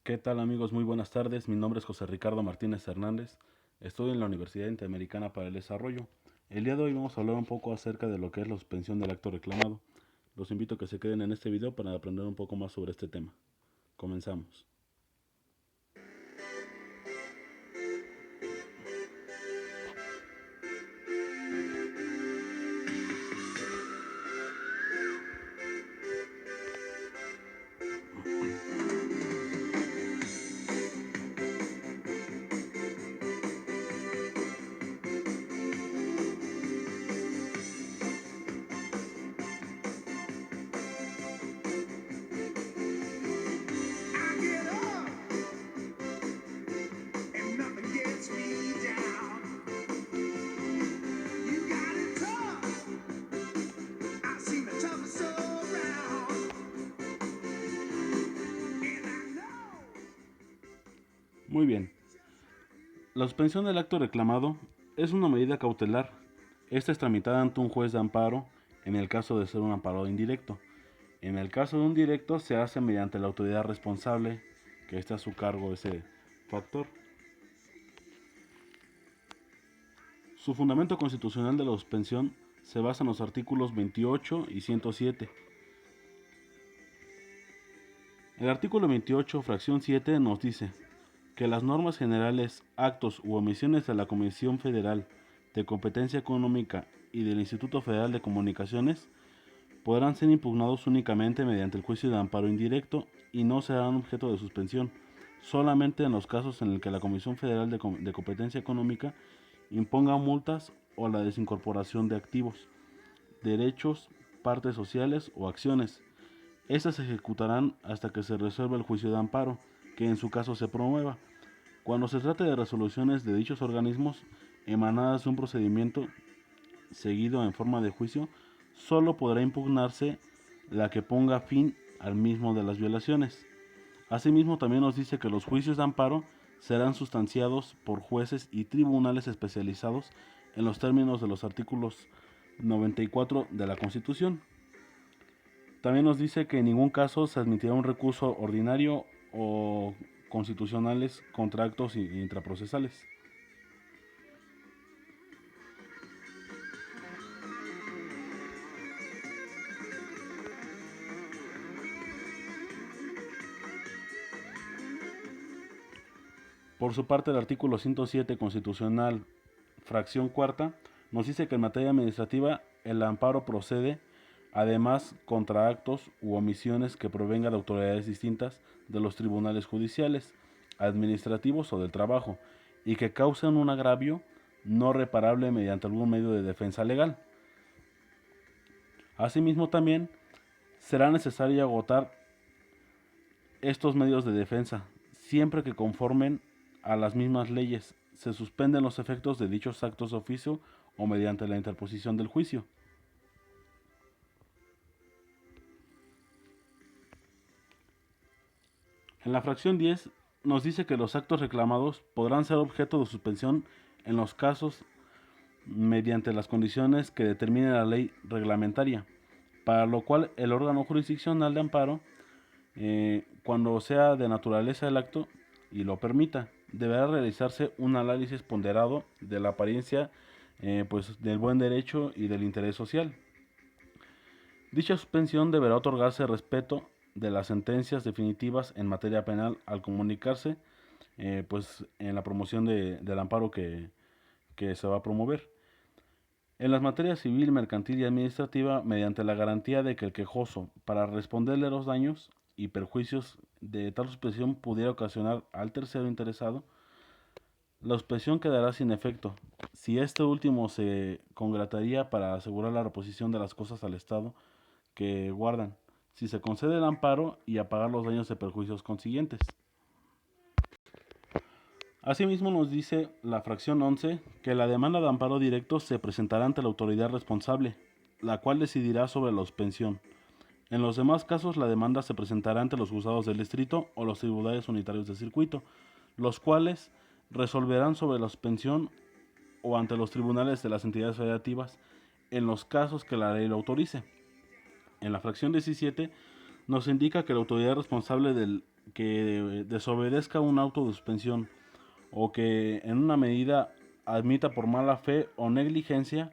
¿Qué tal amigos? Muy buenas tardes. Mi nombre es José Ricardo Martínez Hernández. Estoy en la Universidad Interamericana para el Desarrollo. El día de hoy vamos a hablar un poco acerca de lo que es la suspensión del acto reclamado. Los invito a que se queden en este video para aprender un poco más sobre este tema. Comenzamos. I get up and nothing gets me down. You got it tough. I've seen the toughest around. And I know. Muy bien. La suspensión del acto reclamado es una medida cautelar. Esta es tramitada ante un juez de amparo en el caso de ser un amparo indirecto. En el caso de un directo se hace mediante la autoridad responsable que esté a su cargo ese factor. Su fundamento constitucional de la suspensión se basa en los artículos 28 y 107. El artículo 28, fracción 7, nos dice que las normas generales, actos u omisiones de la Comisión Federal de Competencia Económica y del Instituto Federal de Comunicaciones podrán ser impugnados únicamente mediante el juicio de amparo indirecto y no serán objeto de suspensión, solamente en los casos en el que la Comisión Federal de Competencia Económica imponga multas o la desincorporación de activos, derechos, partes sociales o acciones. Estas se ejecutarán hasta que se resuelva el juicio de amparo, que en su caso se promueva. Cuando se trate de resoluciones de dichos organismos emanadas de un procedimiento seguido en forma de juicio, solo podrá impugnarse la que ponga fin al mismo de las violaciones. Asimismo, también nos dice que los juicios de amparo serán sustanciados por jueces y tribunales especializados en los términos de los artículos 94 de la Constitución. También nos dice que en ningún caso se admitirá un recurso ordinario o constitucionales contra actos intraprocesales. Por su parte, el artículo 107 constitucional, fracción cuarta, nos dice que en materia administrativa el amparo procede además contra actos u omisiones que provengan de autoridades distintas de los tribunales judiciales, administrativos o del trabajo, y que causen un agravio no reparable mediante algún medio de defensa legal. Asimismo, también será necesario agotar estos medios de defensa, siempre que conformen a las mismas leyes, se suspenden los efectos de dichos actos de oficio o mediante la interposición del juicio. En la fracción 10 nos dice que los actos reclamados podrán ser objeto de suspensión en los casos mediante las condiciones que determine la ley reglamentaria, para lo cual el órgano jurisdiccional de amparo, cuando sea de naturaleza el acto y lo permita, deberá realizarse un análisis ponderado de la apariencia del buen derecho y del interés social. Dicha suspensión deberá otorgarse respeto de las sentencias definitivas en materia penal al comunicarse en la promoción del amparo que se va a promover. En las materias civil, mercantil y administrativa, mediante la garantía de que el quejoso, para responderle los daños y perjuicios de tal suspensión pudiera ocasionar al tercero interesado, la suspensión quedará sin efecto, si este último se congrataría para asegurar la reposición de las cosas al Estado que guardan, si se concede el amparo y a pagar los daños y perjuicios consiguientes. Asimismo nos dice la fracción 11 que la demanda de amparo directo se presentará ante la autoridad responsable, la cual decidirá sobre la suspensión. En los demás casos la demanda se presentará ante los juzgados del distrito o los tribunales unitarios de circuito, los cuales resolverán sobre la suspensión o ante los tribunales de las entidades federativas en los casos que la ley lo autorice. En la fracción 17 nos indica que la autoridad responsable del que desobedezca un auto de suspensión o que en una medida admita por mala fe o negligencia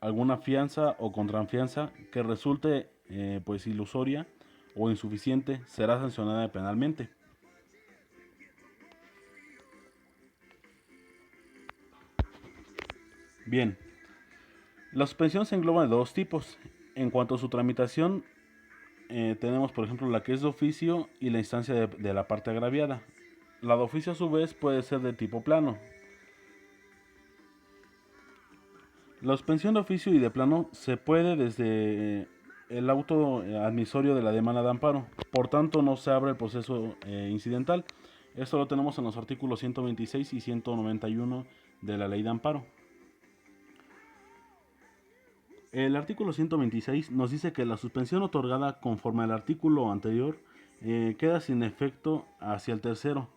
alguna fianza o contrafianza que resulte pues ilusoria o insuficiente, será sancionada penalmente. Bien, la suspensión se engloba de dos tipos. En cuanto a su tramitación, tenemos por ejemplo la que es de oficio y la instancia de la parte agraviada. La de oficio a su vez puede ser de tipo plano. La suspensión de oficio y de plano se puede desde el auto admisorio de la demanda de amparo. Por tanto, no se abre el proceso incidental. Esto lo tenemos en los artículos 126 y 191 de la ley de amparo. El artículo 126 nos dice que la suspensión otorgada conforme al artículo anterior queda sin efecto hacia el tercero.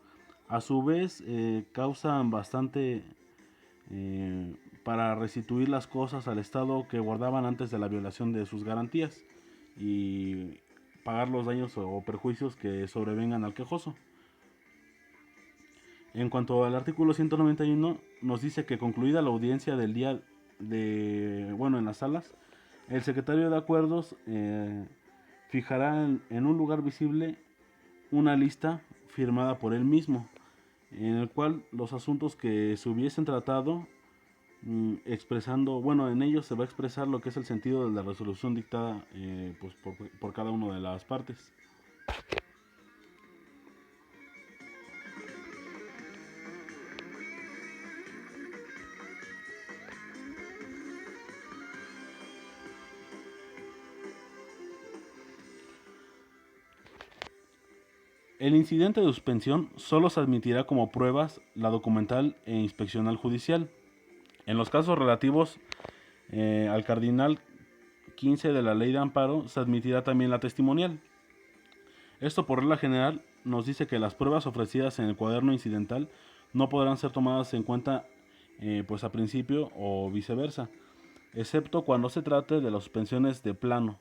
A su vez, causan bastante eh, para restituir las cosas al Estado que guardaban antes de la violación de sus garantías y pagar los daños o perjuicios que sobrevengan al quejoso. En cuanto al artículo 191, nos dice que concluida la audiencia del día en las salas, el secretario de acuerdos fijará en un lugar visible una lista firmada por él mismo, en el cual los asuntos que se hubiesen tratado, expresando, en ellos se va a expresar lo que es el sentido de la resolución dictada pues por cada una de las partes. El incidente de suspensión solo se admitirá como pruebas la documental e inspeccional judicial. En los casos relativos al cardinal 15 de la ley de amparo se admitirá también la testimonial. Esto por regla general nos dice que las pruebas ofrecidas en el cuaderno incidental no podrán ser tomadas en cuenta pues a principio o viceversa, excepto cuando se trate de las suspensiones de plano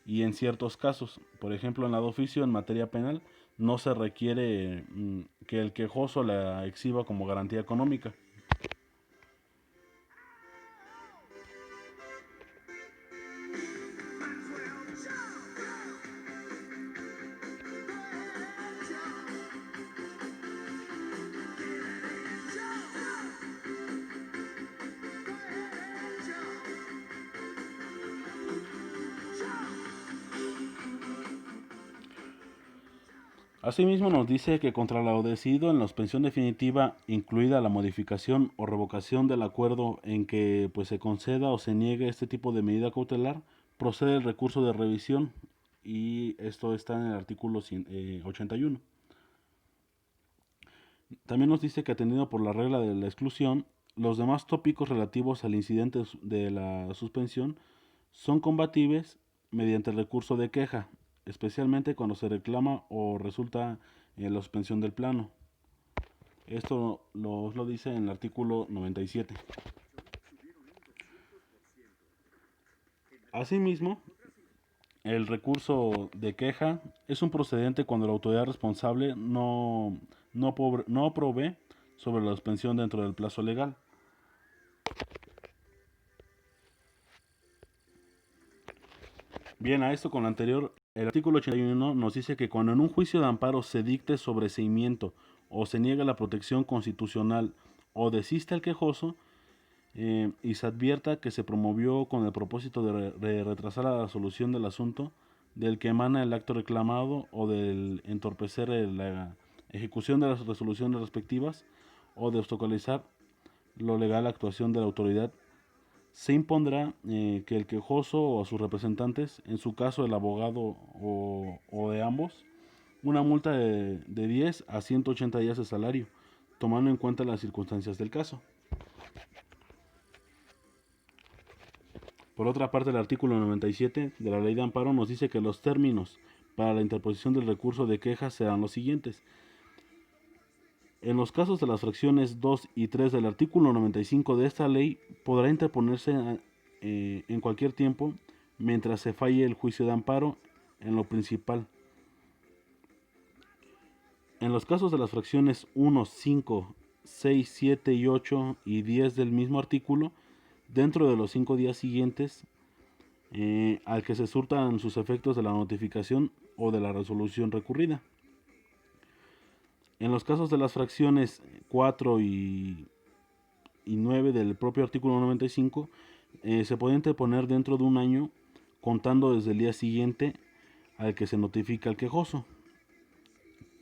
y en ciertos casos, por ejemplo en la de oficio en materia penal, no se requiere que el quejoso la exhiba como garantía económica. Asimismo nos dice que contra lo decidido en la suspensión definitiva, incluida la modificación o revocación del acuerdo en que pues, se conceda o se niegue este tipo de medida cautelar, procede el recurso de revisión y esto está en el artículo 81. También nos dice que atendido por la regla de la exclusión, los demás tópicos relativos al incidente de la suspensión son combatibles mediante el recurso de queja, especialmente cuando se reclama o resulta en la suspensión del plano. Esto lo dice en el artículo 97. Asimismo, el recurso de queja es un procedente cuando la autoridad responsable no provee sobre la suspensión dentro del plazo legal. Bien, a esto con lo anterior, el artículo 81 nos dice que cuando en un juicio de amparo se dicte sobreseimiento o se niega la protección constitucional o desiste el quejoso y se advierta que se promovió con el propósito de retrasar la solución del asunto del que emana el acto reclamado o del entorpecer la ejecución de las resoluciones respectivas o de obstaculizar lo legal la actuación de la autoridad, se impondrá que el quejoso o a sus representantes, en su caso el abogado o de ambos, una multa de 10 a 180 días de salario, tomando en cuenta las circunstancias del caso. Por otra parte, el artículo 97 de la Ley de Amparo nos dice que los términos para la interposición del recurso de queja serán los siguientes. En los casos de las fracciones 2 y 3 del artículo 95 de esta ley, podrá interponerse en cualquier tiempo mientras se falle el juicio de amparo en lo principal. En los casos de las fracciones 1, 5, 6, 7 y 8 y 10 del mismo artículo, dentro de los 5 días siguientes al que se surtan sus efectos de la notificación o de la resolución recurrida. En los casos de las fracciones 4 y 9 del propio artículo 95, se puede interponer dentro de un año contando desde el día siguiente al que se notifica al quejoso.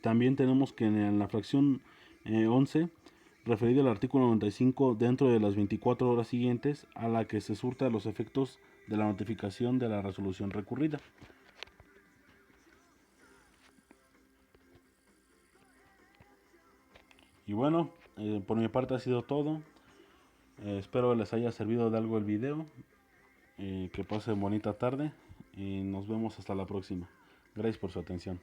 También tenemos que en la fracción 11, referida al artículo 95, dentro de las 24 horas siguientes a la que se surta los efectos de la notificación de la resolución recurrida. Y bueno, por mi parte ha sido todo. Espero les haya servido de algo el video. Que pasen bonita tarde y nos vemos hasta la próxima. Gracias por su atención.